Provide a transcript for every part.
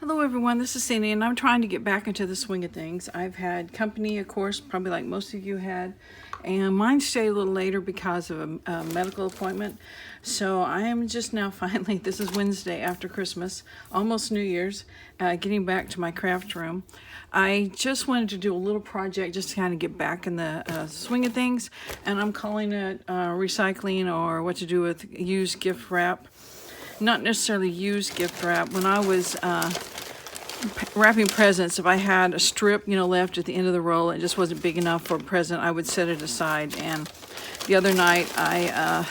Hello everyone, this is Sandy and I'm trying to get back into the swing of things. I've had company, of course, probably like most of you had, and mine stayed a little later because of a medical appointment. So I am just now finally, this is Wednesday after Christmas, almost New Year's, getting back to my craft room. I just wanted to do a little project just to kind of get back in the swing of things, and I'm calling it recycling, or what to do with used gift wrap. Not necessarily used gift wrap. When I was wrapping presents, if I had a strip, left at the end of the roll, it just wasn't big enough for a present, I would set it aside. And the other night, I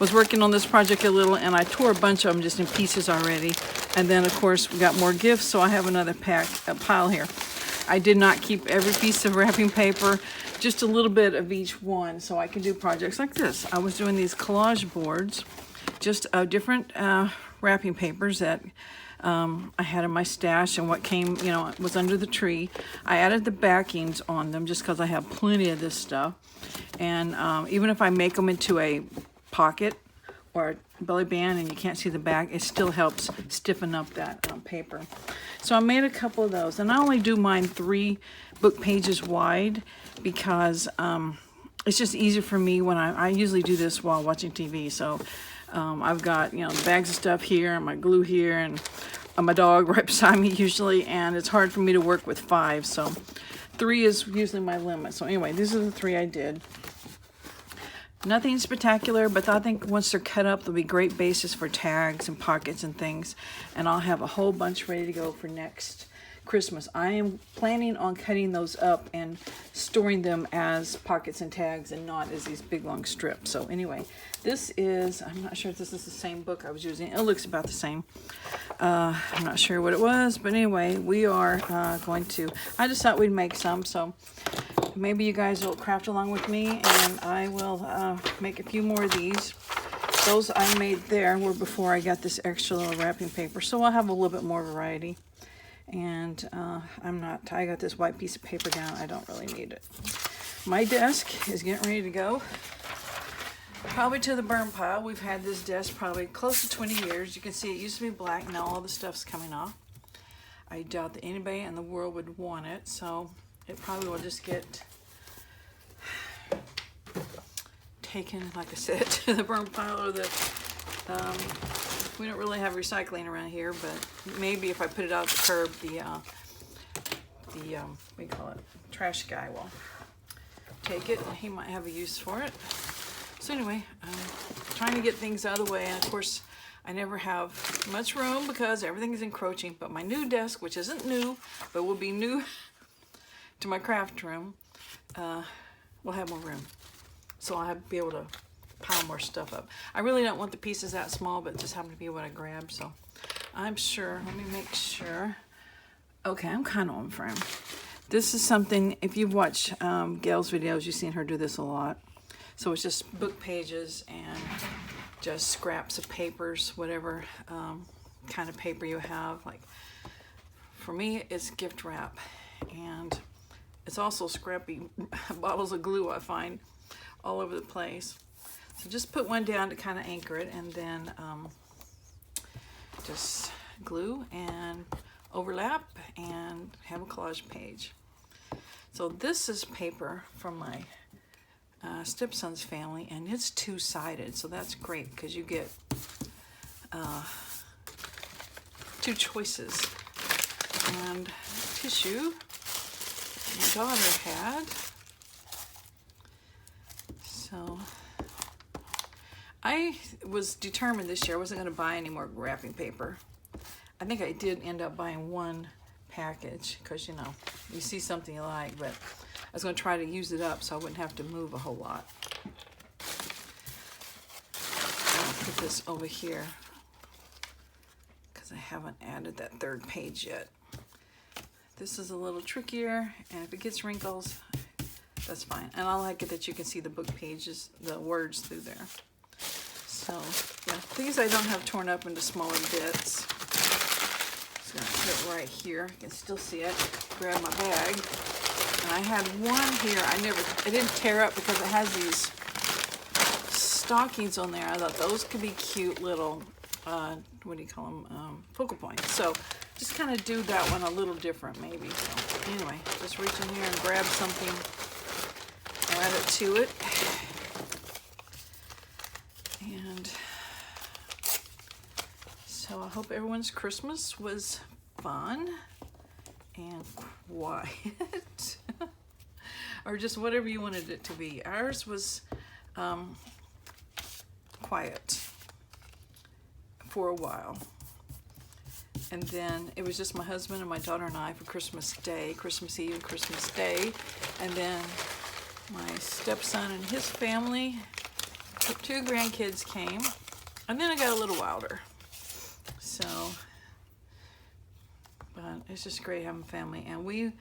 was working on this project a little, and I tore a bunch of them just in pieces already. And then, of course, we got more gifts, so I have another pile here. I did not keep every piece of wrapping paper, just a little bit of each one, so I can do projects like this. I was doing these collage boards, just different wrapping papers that I had in my stash, and what came, was under the tree. I added the backings on them just because I have plenty of this stuff. And even if I make them into a pocket or a belly band and you can't see the back, it still helps stiffen up that paper. So I made a couple of those, and I only do mine 3 book pages wide because it's just easier for me when I usually do this while watching TV. So I've got, the bags of stuff here, and my glue here, and my dog right beside me usually, and it's hard for me to work with 5, so 3 is usually my limit. So anyway, these are the 3 I did. Nothing spectacular, but I think once they're cut up, they'll be great bases for tags and pockets and things, and I'll have a whole bunch ready to go for next Christmas. I am planning on cutting those up and storing them as pockets and tags and not as these big long strips. So anyway, this is, I'm not sure if this is the same book I was using. It looks about the same. I'm not sure what it was, but anyway, we are going to, I just thought we'd make some, so maybe you guys will craft along with me, and I will make a few more of these. Those I made there were before I got this extra little wrapping paper, so I'll have a little bit more variety. And I got this white piece of paper down. I don't really need it. My desk is getting ready to go. Probably to the burn pile. We've had this desk probably close to 20 years. You can see it used to be black. Now all the stuff's coming off. I doubt that anybody in the world would want it. So it probably will just get taken, like I said, to the burn pile, or the we don't really have recycling around here, but maybe if I put it out the curb, the what do you call it, trash guy will take it. He might have a use for it. So anyway, I'm trying to get things out of the way, and of course I never have much room because everything is encroaching. But my new desk, which isn't new but will be new to my craft room, will have more room, so I'll be able to pile more stuff up. I really don't want the pieces that small, but it just happened to be what I grabbed. So I'm sure, let me make sure. Okay, I'm kind of on frame. This is something, if you've watched Gail's videos, you've seen her do this a lot. So it's just book pages and just scraps of papers, whatever kind of paper you have. Like for me, it's gift wrap, and it's also scrappy bottles of glue I find all over the place. So just put one down to kind of anchor it, and then just glue and overlap and have a collage page. So this is paper from my stepson's family, and it's 2-sided, so that's great because you get 2 choices. And tissue my daughter had, so I was determined this year I wasn't going to buy any more wrapping paper. I think I did end up buying 1 package because, you see something you like, but I was going to try to use it up so I wouldn't have to move a whole lot. I'll put this over here because I haven't added that 3rd page yet. This is a little trickier, and if it gets wrinkles, that's fine. And I like it that you can see the book pages, the words through there. So, yeah, these I don't have torn up into smaller bits. Just gonna put it right here. You can still see it. Grab my bag. And I had one here. I didn't tear up because it has these stockings on there. I thought those could be cute little, what do you call them? Focal points. So just kind of do that one a little different maybe. So anyway, just reach in here and grab something, add it to it. And so I hope everyone's Christmas was fun and quiet. Or just whatever you wanted it to be. Ours was quiet for a while. And then it was just my husband and my daughter and I for Christmas Day, Christmas Eve and Christmas Day. And then my stepson and his family, 2 grandkids came. And then it got a little wilder. So, but it's just great having family. And we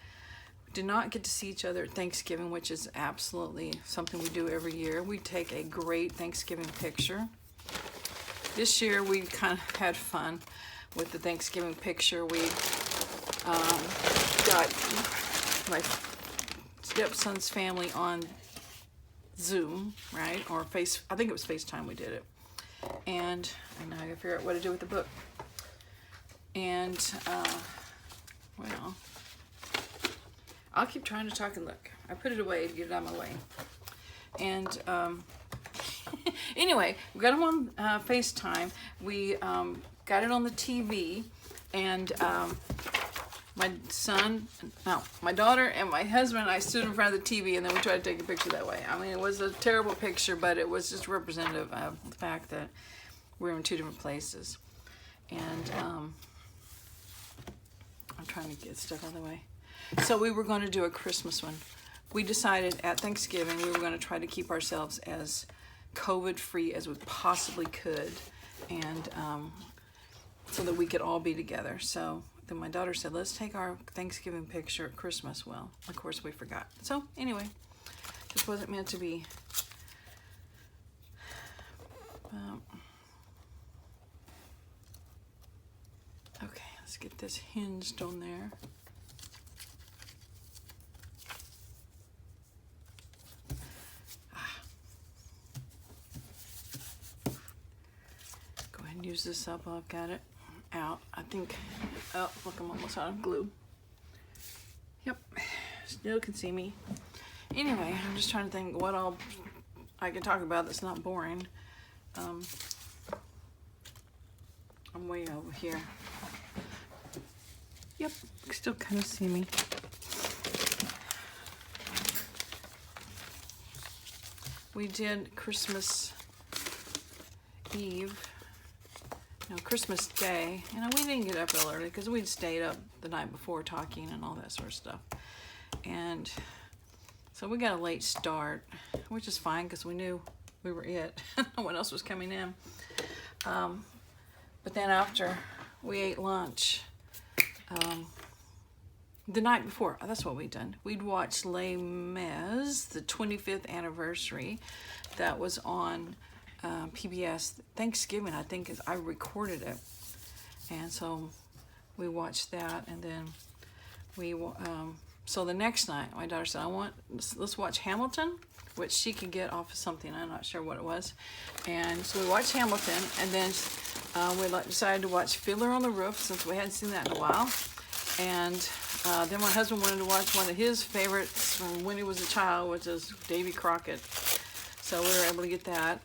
did not get to see each other at Thanksgiving, which is absolutely something we do every year. We take a great Thanksgiving picture. This year we kind of had fun with the Thanksgiving picture. We got my stepson's family on Zoom, right? Or I think it was FaceTime we did it. And now I gotta figure out what to do with the book. And, well, I'll keep trying to talk and look. I put it away to get it out of my way. And anyway, we got them on FaceTime. We got it on the TV, and my daughter and my husband and I stood in front of the TV, and then we tried to take a picture that way. I mean, it was a terrible picture, but it was just representative of the fact that we're in 2 different places. And I'm trying to get stuff out of the way. So we were going to do a Christmas one. We decided at Thanksgiving we were going to try to keep ourselves as COVID-free as we possibly could, and so that we could all be together. So then my daughter said, let's take our Thanksgiving picture at Christmas. Well, of course we forgot. So anyway, this wasn't meant to be. Okay, let's get this hinged on there. Use this up while I've got it out. I think, oh, look, I'm almost out of glue. Yep, still can see me. Anyway, I'm just trying to think what I can talk about that's not boring. I'm way over here. Yep, still kind of see me. We did Christmas Eve. No, Christmas Day, we didn't get up real early because we'd stayed up the night before talking and all that sort of stuff. And so we got a late start, which is fine because we knew we were it. No one else was coming in. But then after we ate lunch, the night before, that's what we'd done. We'd watched Les Mis, the 25th anniversary, that was on PBS Thanksgiving, I think, I recorded it, and so we watched that, and then we so the next night my daughter said, let's watch Hamilton, which she could get off of something, I'm not sure what it was. And so we watched Hamilton, and then we decided to watch Fiddler on the Roof, since we hadn't seen that in a while. And then my husband wanted to watch one of his favorites from when he was a child, which is Davy Crockett. So we were able to get that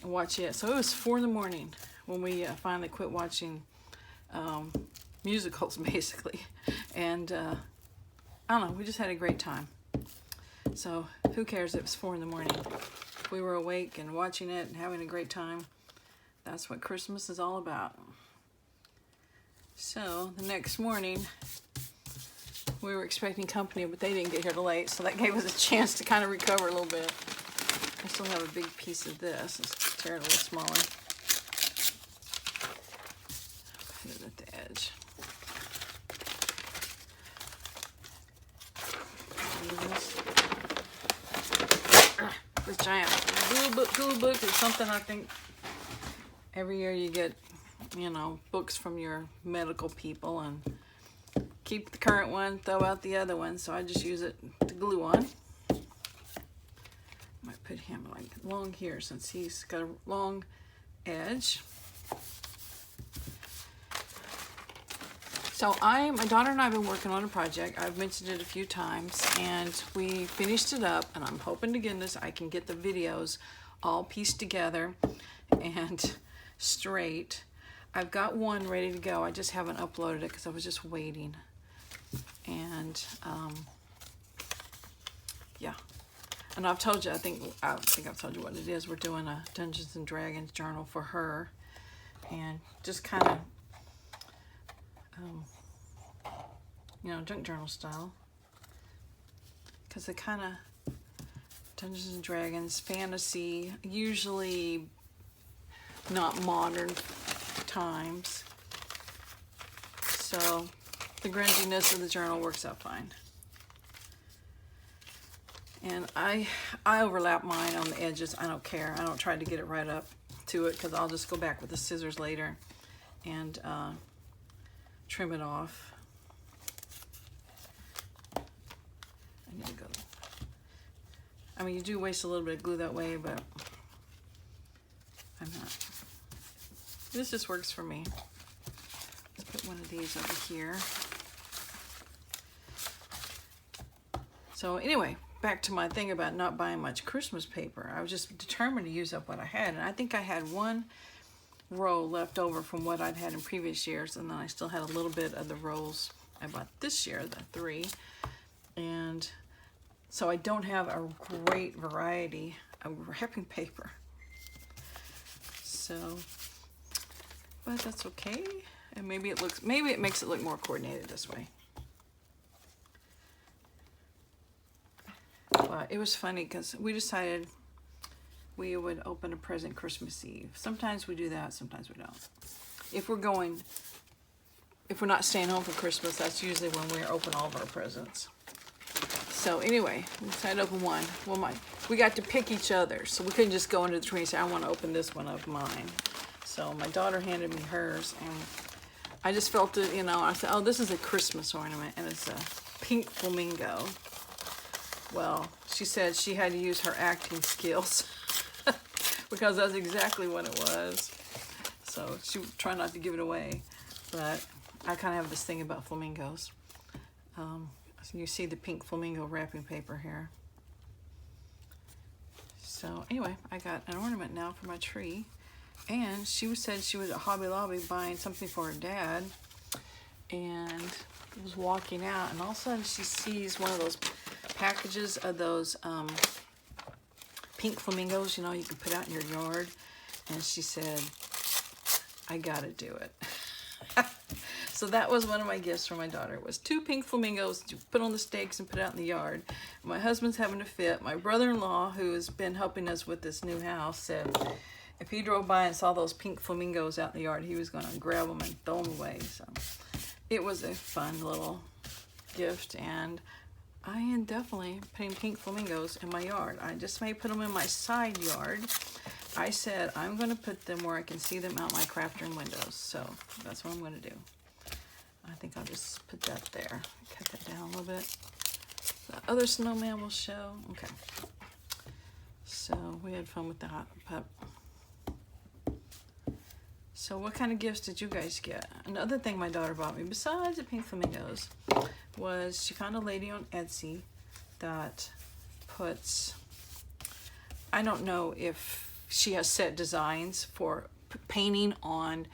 and watch it. So it was 4 in the morning when we finally quit watching musicals, basically. And I don't know, we just had a great time. So who cares if it was 4 in the morning? We were awake and watching it and having a great time. That's what Christmas is all about. So the next morning, we were expecting company, but they didn't get here till late, so that gave us a chance to kind of recover a little bit. I still have a big piece of this. Let's tear it a little smaller. Put it at the edge. This giant glue book is something I think every year you get, books from your medical people, and keep the current one, throw out the other one, so I just use it to glue on. Might put him like long here since he's got a long edge. So my daughter and I have been working on a project. I've mentioned it a few times, and we finished it up, and I'm hoping to goodness I can get the videos all pieced together and straight. I've got one ready to go. I just haven't uploaded it because I was just waiting. And yeah. And I've told you, I think I've told you what it is. We're doing a Dungeons and Dragons journal for her, and just kind of you know, junk journal style, because the kind of Dungeons and Dragons, fantasy, usually not modern times. So the grunginess of the journal works out fine. And I overlap mine on the edges. I don't care. I don't try to get it right up to it, because I'll just go back with the scissors later and trim it off. I need to go. I mean, you do waste a little bit of glue that way, but I'm not. This just works for me. Let's put one of these over here. So anyway, back to my thing about not buying much Christmas paper. I was just determined to use up what I had, and I think I had one roll left over from what I'd had in previous years, and then I still had a little bit of the rolls I bought this year, the 3. And so I don't have a great variety of wrapping paper. So, but that's okay. And maybe it makes it look more coordinated this way. But it was funny because we decided we would open a present Christmas Eve. Sometimes we do that, sometimes we don't. If we're not staying home for Christmas, that's usually when we open all of our presents. So anyway, we decided to open one. Well, we got to pick each other, so we couldn't just go into the tree and say, I want to open this one of mine. So my daughter handed me hers, and I just felt it, you know, I said, oh, this is a Christmas ornament, and it's a pink flamingo. Well, she said she had to use her acting skills because that's exactly what it was. So she would try not to give it away, but I kind of have this thing about flamingos. So you see the pink flamingo wrapping paper here. So anyway, I got an ornament now for my tree, and she said she was at Hobby Lobby buying something for her dad, and was walking out, and all of a sudden she sees one of those packages of those pink flamingos, you know, you can put out in your yard, and she said, I gotta do it. So that was one of my gifts for my daughter. It was 2 pink flamingos to put on the stakes and put out in the yard. My husband's having a fit. My brother-in-law, who has been helping us with this new house, said if he drove by and saw those pink flamingos out in the yard, he was going to grab them and throw them away. So it was a fun little gift, and I am definitely putting pink flamingos in my yard. I just may put them in my side yard. I said I'm going to put them where I can see them out my craft room windows. So that's what I'm going to do. I think I'll just put that there. Cut that down a little bit. The other snowman will show. Okay. So we had fun with the hot pup. So what kind of gifts did you guys get? Another thing my daughter bought me, besides the pink flamingos, was she found a lady on Etsy that puts, I don't know if she has set designs for painting on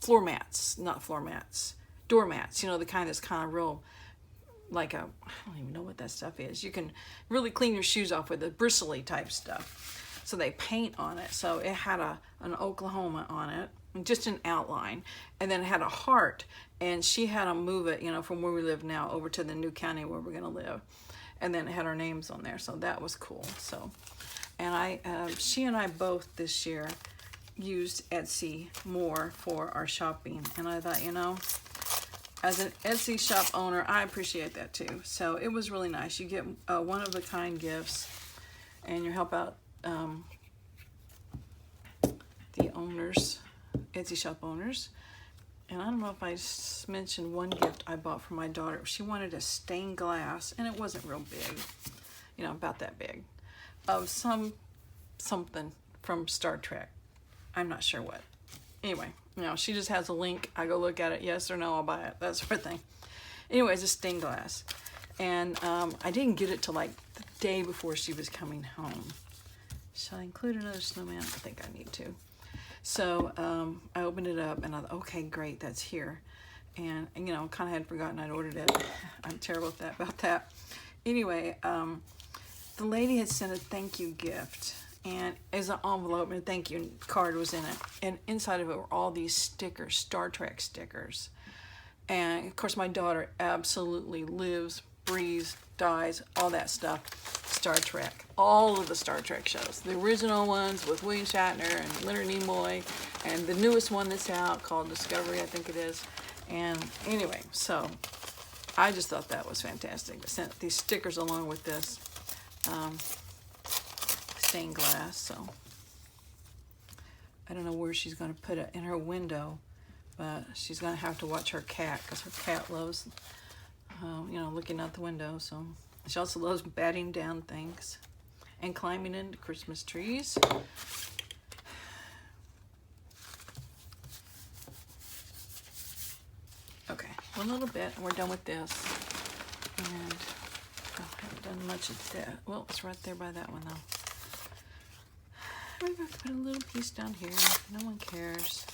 floor mats, not floor mats, door mats, you know, the kind that's kind of real, like I don't even know what that stuff is. You can really clean your shoes off with the bristly type stuff. So they paint on it. So it had an Oklahoma on it, just an outline, and then it had a heart, and she had to move it, you know, from where we live now over to the new county where we're gonna live, and then it had our names on there. So that was cool. So, and she and I both this year used Etsy more for our shopping, and I thought, you know, as an Etsy shop owner, I appreciate that too. So it was really nice. You get one-of-a-kind gifts, and you help out the owners, Etsy shop owners. And I don't know if I mentioned one gift I bought for my daughter. She wanted a stained glass, and it wasn't real big, you know, about that big, of something from Star Trek. I'm not sure what. Anyway, You know, she just has a link. I go look at it. Yes or no, I'll buy it. That sort of thing. Anyways, it's stained glass. And I didn't get it till like the day before she was coming home. Shall I include another snowman? I think I need to. So I opened it up and I thought, okay, great, that's here. And you know, kind of had forgotten I'd ordered it. I'm terrible about that. Anyway, the lady had sent a thank you gift, and as an envelope and a thank you card was in it, and inside of it were all these stickers, Star Trek stickers. And of course my daughter absolutely lives, breathes, dies, all that stuff, Star Trek. All of the Star Trek shows. The original ones with William Shatner and Leonard Nimoy, and the newest one that's out called Discovery, I think it is. And anyway, so I just thought that was fantastic. I sent these stickers along with this stained glass, so I don't know where she's going to put it in her window, but she's going to have to watch her cat, because her cat loves, you know, looking out the window. So she also loves batting down things and climbing into Christmas trees. Okay, one little bit, and we're done with this. And I haven't done much of that. Well, it's right there by that one, though. We're going to put a little piece down here. No one cares.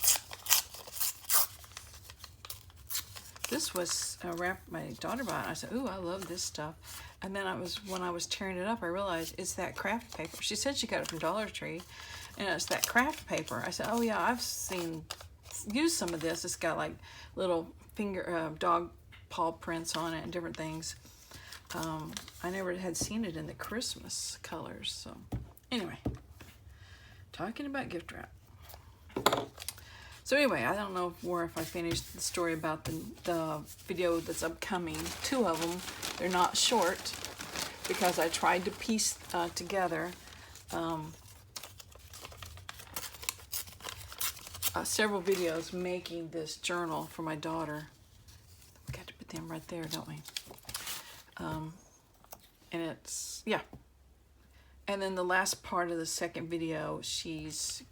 This was a wrap my daughter bought. I said, ooh, I love this stuff. And then when I was tearing it up, I realized it's that craft paper. She said she got it from Dollar Tree, and it's that craft paper. I said, oh yeah, I've used some of this. It's got like little dog paw prints on it and different things. I never had seen it in the Christmas colors. So anyway, talking about gift wrap. So anyway, I don't know if I finished the story about the video that's upcoming. 2 of them. They're not short because I tried to piece together several videos making this journal for my daughter. We got to put them right there, don't we? And it's, yeah. And then the last part of the second video, she's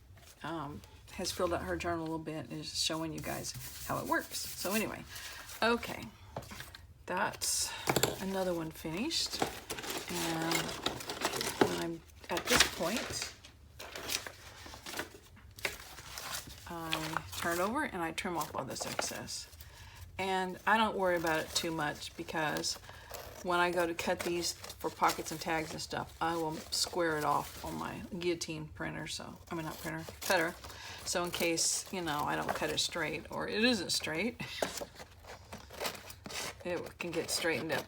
has filled out her journal a little bit and is showing you guys how it works. So anyway, okay, that's another one finished. And when I'm at this point, I turn over and I trim off all this excess. And I don't worry about it too much, because when I go to cut these for pockets and tags and stuff, I will square it off on my guillotine printer. So, I mean, not printer, cutter. So in case, you know, I don't cut it straight, or it isn't straight, it can get straightened up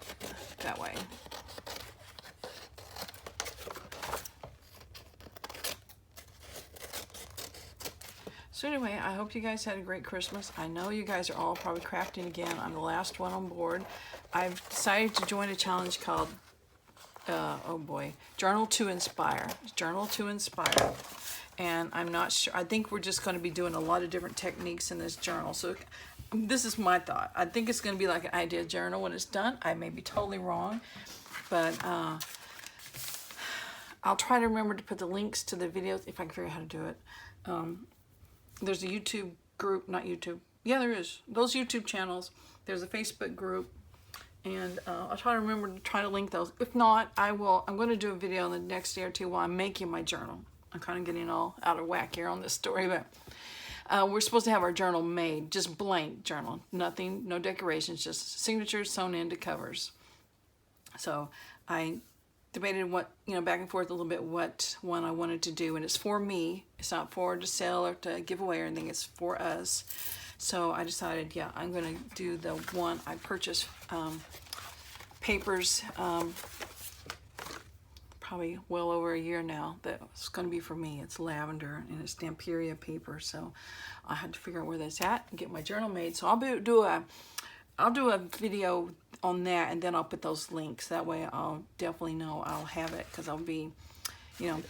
that way. So anyway, I hope you guys had a great Christmas. I know you guys are all probably crafting again. I'm the last one on board. I've decided to join a challenge called, oh boy, Journal to Inspire. Journal to Inspire. And I'm not sure, I think we're just going to be doing a lot of different techniques in this journal. So this is my thought. I think it's going to be like an idea journal when it's done. I may be totally wrong, but I'll try to remember to put the links to the videos if I can figure out how to do it. There's a YouTube group, not YouTube. Yeah, there is. Those YouTube channels. There's a Facebook group. And I'll try to remember to try to link those. If not, I will. I'm going to do a video in the next day or two while I'm making my journal. I'm kind of getting all out of whack here on this story, but we're supposed to have our journal made, just blank journal. Nothing, no decorations, just signatures sewn into covers. So I debated back and forth a little bit what one I wanted to do, and it's for me. It's not for to sell or to give away or anything. It's for us. So I decided, yeah, I'm going to do the one I purchased papers probably well over a year now. That's going to be for me. It's lavender and it's Damperia paper. So I had to figure out where that's at and get my journal made. So I'll do a video on that, and then I'll put those links. That way I'll definitely know I'll have it, because I'll be,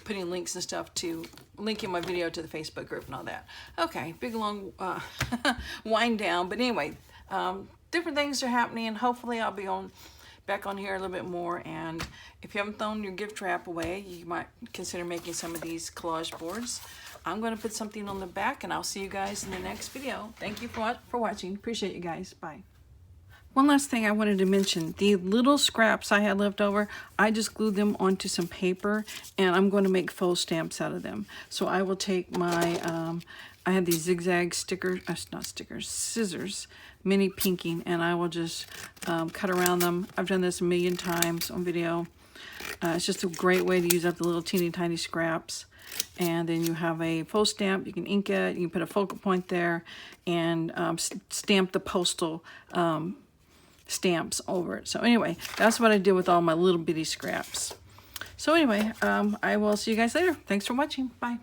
putting links and stuff to linking my video to the Facebook group and all that. Okay, big long wind down. But anyway, different things are happening, and hopefully I'll be back on here a little bit more. And if you haven't thrown your gift wrap away, you might consider making some of these collage boards. I'm going to put something on the back, and I'll see you guys in the next video. Thank you for watching. Appreciate you guys. Bye. One last thing I wanted to mention, the little scraps I had left over, I just glued them onto some paper, and I'm going to make faux stamps out of them. So I will take my, I had these zigzag stickers, not stickers, scissors, mini pinking, and I will just cut around them. I've done this a million times on video. It's just a great way to use up the little teeny tiny scraps. And then you have a faux stamp. You can ink it, you can put a focal point there, and stamp the postal stamps over it. So anyway, that's what I did with all my little bitty scraps. So anyway, I will see you guys later. Thanks for watching. Bye.